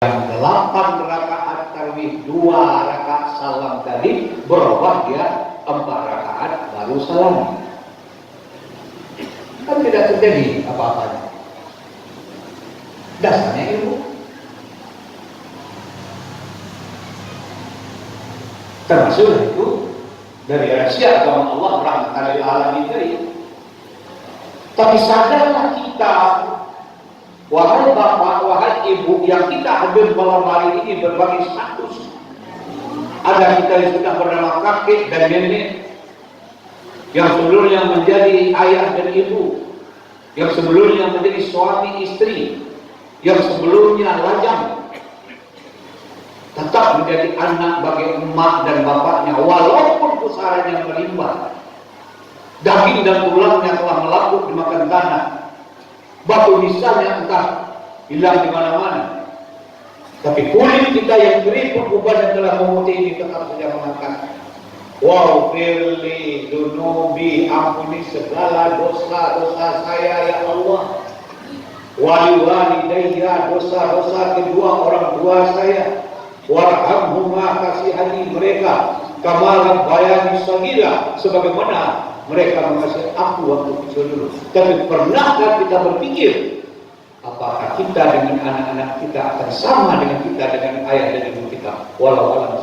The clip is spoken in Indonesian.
yang 8 rakaat tarawih 2 rakaat salam tadi berubah dia 4 rakaat baru salam. Kan tidak terjadi apa-apanya. Dasarnya ilmu. Termasuk itu dari rahasia agama Allah rahmatan lil alamin tadi. Tapi sadarlah kita, wahai bapak, wahai ibu, yang kita hadir malam hari ini berbagai status. Ada kita yang sudah bernama kakek dan nenek, yang sebelumnya menjadi ayah dan ibu, yang sebelumnya menjadi suami istri, yang sebelumnya lajang, tetap menjadi anak bagi emak dan bapaknya, walaupun pusaranya melimpah. Daging dan tulangnya telah melapuk dimakan tanah. Batu nisannya entah hilang di mana-mana. Tapi kulit kita yang keriput uban yang telah memutih ini tetap saja mengangkat. Wow, firli dunubi, ampuni segala dosa-dosa saya ya Allah. Wali-walidayya, dosa-dosa kedua orang tua saya. Warhamhuma, kasihani mereka. Kama rabbayani shaghira, sebagaimana mereka mengasihi aku waktu kecil dulu. Tapi pernahkah kita berpikir apakah kita dengan anak-anak kita akan sama dengan kita dengan ayah dan ibu kita? Walau alam.